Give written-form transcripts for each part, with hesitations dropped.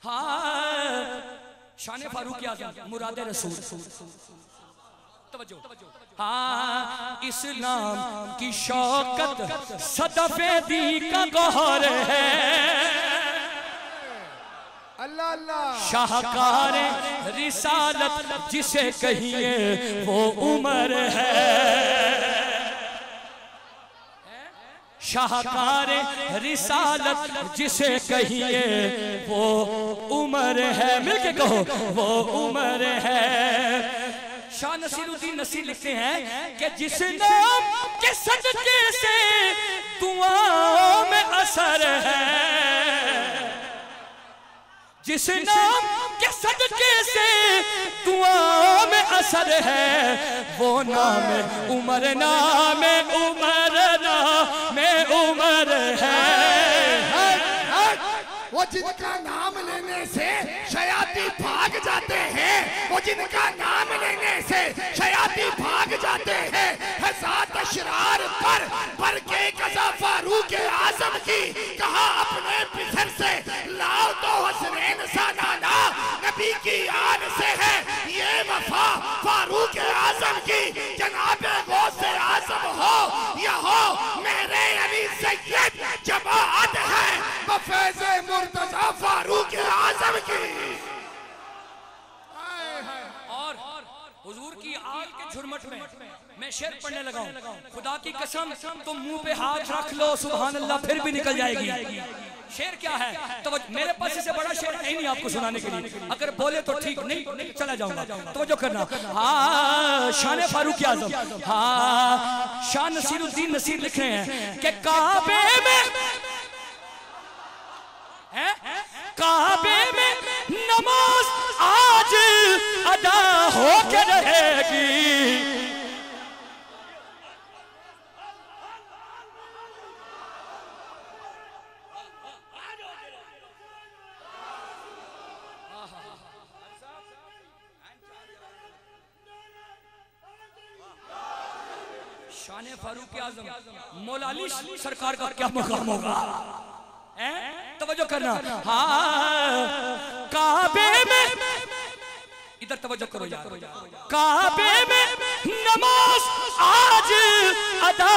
हाँ शान फारूक आज़म मुराद रसूल। हाँ इस्लाम की शौकत सदफे दी का गौहर है। अल्लाह अल्लाह। शाहकार रिसालत जिसे कहिए वो उमर है। शाहकार रिसालत जिसे कहिए वो उमर है। मिलके कहो वो उमर है। शाह नसीरुद्दीन नसीर लिखते हैं कि जिस नाम के सदके से दुआओं में असर है, जिस नाम के सदके से दुआओं में असर है, वो नाम उमर नाम उमर नाम उमर है। वो जिनका नाम लेने से शयाती भाग जाते हैं, वो जिनका नाम लेने से शयाती भाग जाते हैं। हज़ात अशरार पर के कज़ा फारूक आज़म की कहा अपने पिसर से लाओ तो हसनैन सा नाना। नबी की आन से है ये वफा फारूक आज़म की। जनाबे गौसे आज़म हो या हो मेरे अली सैयद जमाअत है वफ़ैज़े मुर्तज़ा फारूक आज़म की। और हुजूर की आग के झुरमट में मैं शेर पढ़ने लगा हूं। खुदा की कसम तुम मुंह पे हाथ रख लो सुभान अल्लाह फिर भी निकल जाएगी। शेर क्या है? तो मेरे पास इससे बड़ा शेर है नहीं आपको सुनाने के लिए। अगर बोले तो ठीक, नहीं चला जाऊंगा। तो जो करना। हाँ शान फारूक आज़म। हाँ शाह नसीरुद्दीन नसीर लिख रहे हैं कि काबे में नमाज आज अदा होकर रहेगी। शान फारूक आज़म मौला अली सरकार का क्या मकाम होगा? तवज्जो करना। हाँ काबे में, इधर तवज्जो करो यार। काबे में नमाज आज अदा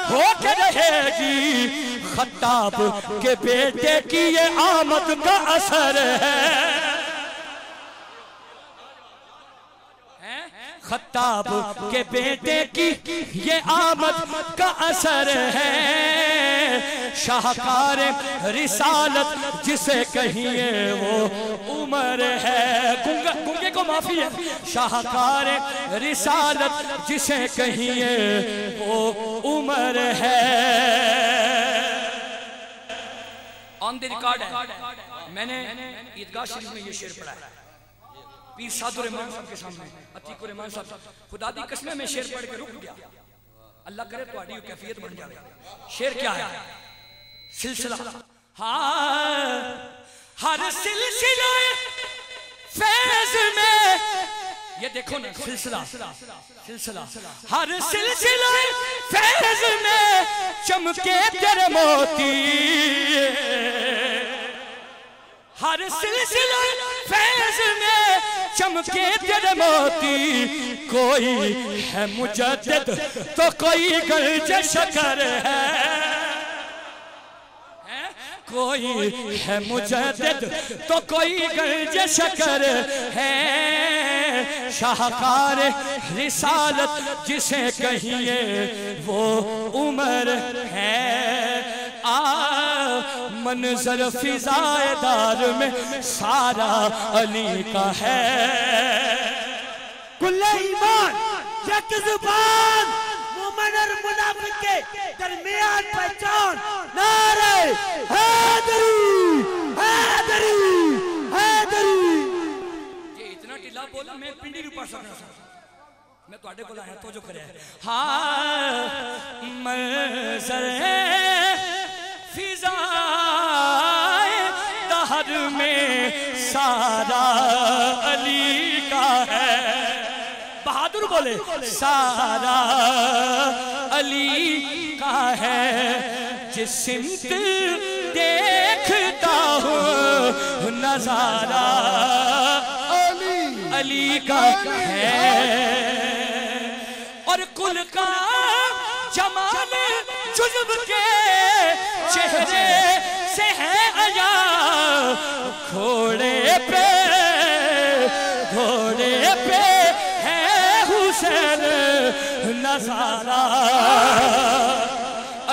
होकर रहेगी। खत्ताब के बेटे की ये आमद का असर है। खत्ताब के बेटे की ये आमद का असर है। शाहकार रिसालत जिसे कहिए वो उमर है। गुंगे को माफी है। शाहकार रिसालत जिसे कहिए वो उमर है। ऑन द रिकॉर्ड है। मैंने ईदगाह शरीफ में ये शेर पढ़ा है पीर सादुर रहमान साहब के सामने। अतीकुर रहमान साहब खुदा दी कसम में शेर पढ़ के रुक गया। अल्लाह करे तुम्हारी कैफियत बन जाए। शेर क्या है? सिलसिला। हाँ हर सिलसिला फैज में, ये देखो ना सिलसिला हर सिलसिला फैज में चमके तेरे मोती। हर सिलसिला फैज में चमके तेरे मोती। कोई है मुजद्दिद तो कोई गर्ज शकर है। कोई है मुजद्दिद तो कोई गर्ज शकर है। शाहकार रिसालत जिसे कहिए वो उमर है। मंजर फिजाएदार में सारा अली का है। कुल्ले ईमान यक जुबान मोमिन और मुनाफिक के दरमियान पहचान। नारे हैदरी हैदरी हैदरी। ये इतना टिला बोला मैं पिंडी भी पढ़ सकता। मैं ਤੁਹਾਡੇ ਕੋਲ ਆਇਆ तो जो करे। हाँ मंजर फिजाए दहर में सारा अली का है। बहादुर बोले सारा अली का है। जिस सिमत देखता हूँ नजारा अली का है और कुल का जमाल जुज़्ब के चेहरे से है अया घोड़े पे है हुसैन नजारा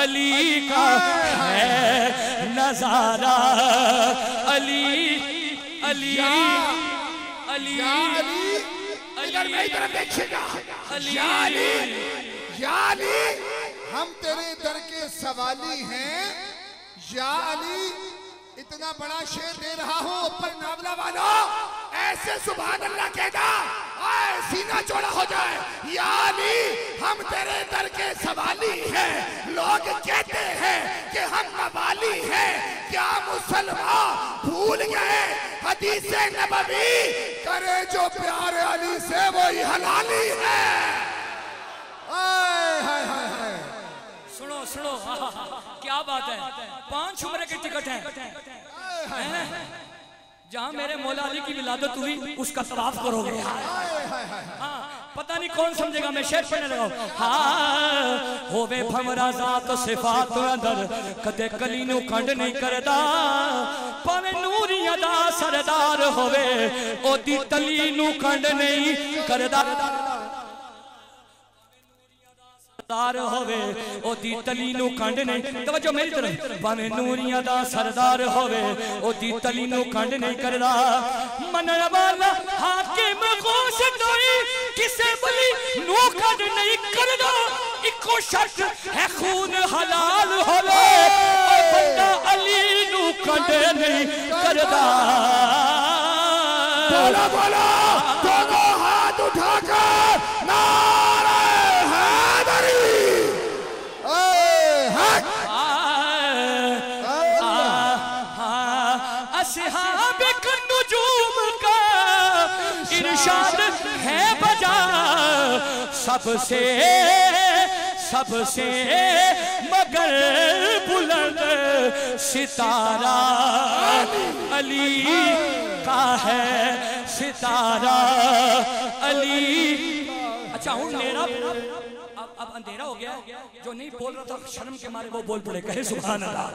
अली का है नजारा अली अली अली इधर मेरी तरफ देखिएगा। या अली हम तेरे दर के सवाली हैं या अली। इतना बड़ा शेर दे रहा हूं ऊपर नावला वाला ऐसे सुभान अल्लाह कहना आए सीना चौड़ा हो जाए। या अली हम तेरे दर के सवाली हैं। लोग कहते हैं कि हम मवाली हैं। क्या मुसलमान भूल गए हदीसे नबवी करे जो प्यार अली से वही हलाली है। सुनो सुनो क्या बात है। 5 उम्र के टिकट हैं। जहां मेरे मौला अली की विलादत हुई उसका तवाफ करोगे। हाँ पता नहीं कौन समझेगा। मैं शेर पढ़ने लगा। हाँ होवे भमरा जात सिफात अंदर कदे कलीनू कंड नहीं करदा पावे नूरिया दा सरदार होवे ओदी तलीनू कंड नहीं करदा सरदार होवे ओदी तलीनू कंड नहीं। तवज्जो मेरी तरफ। भावे नूरिया दा सरदार होवे ओदी तलीनू कंड नहीं करदा मनण वाला हाकिम गोश दोई किसे बली नू कंड नहीं करदा। इको शर्त है खून हलाल होवे और बंदा अली नू कंड नहीं करदा। बोलो बोलो दोनों हाथ उठाकर नारे असहाब नुजूम का इरशाद है बजा सबसे सबसे मगर बुलंद सितारा अली का है सितारा अली। अच्छा हूँ मेरा अब अंधेरा हो गया। जो नहीं बोल रहा था शर्म के मारे वो बोल पड़े कहे सुभान अल्लाह।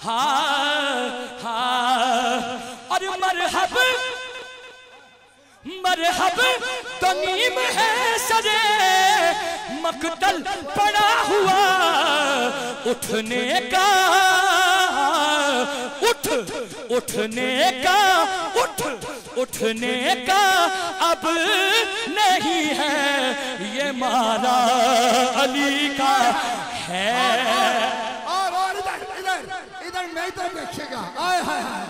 हाँ और मरहब मरहब तमीम है सजे मकतल पड़ा हुआ उठने का उठने का उठने का अब नहीं है ये मारा अली का है। और इधर मैं तो देखिएगा। आए हाय हाय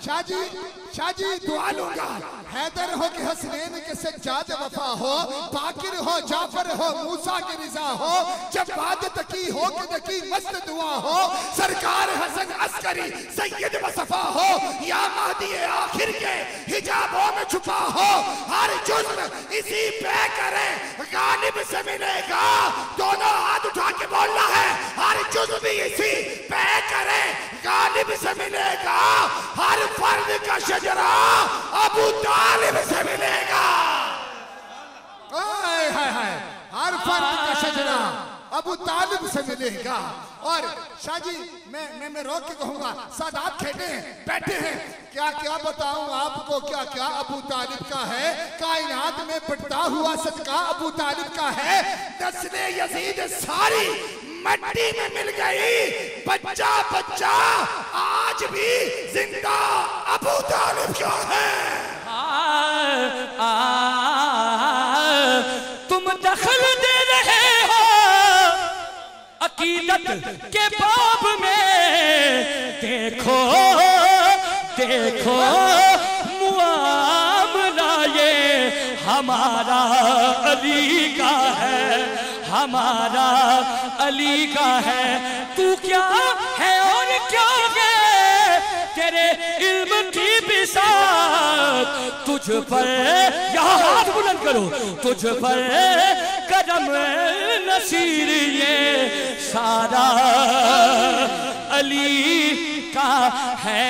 शाहजी दुआ लूंगा। हैदर हो कि हसनैन के सज्जाद वफा हो बाकिर हो जाफर हो मूसा के रिजा हो जब बाद तकी हो कि दकी मस्त दुआ हो सरकार हसन अस्करी सैयद मुस्तफा हो या महदी आखिर के हिजाबों में छुपा हो हर जुल्म इसी पे करे गालिब से मिलेगा। दोनों हाथ उठा के बोलना है हर जुल्म भी इसी पे करे गालिब से मिलेगा। हर फर्द का शजरा अबू तालिब से मिलेगा। हर फर्द का शजरा अबू तालिब से मिलेगा। और शाहजी मैं रोक के कहूंगा सादात खेटे हैं बैठे हैं क्या क्या बताऊं आपको क्या क्या अबू तालिब का है। कायनात में बढ़ता हुआ सदका अबू तालिब का है। नस्ले यजीद सारी मट्टी में मिल गई बच्चा बच्चा आज भी जिंदा अबू तालिब क्या है। तुम दखल दे रहे हो अकीदत के बाब में देखो देखो मुआमला ये हमारा अली का है हमारा अली का है। तू क्या है और क्या है तेरे इल्म की बिसात तुझ पर यहाँ हाथ बुलंद करो तुझ पर कदम नसीर ये सारा अली का है।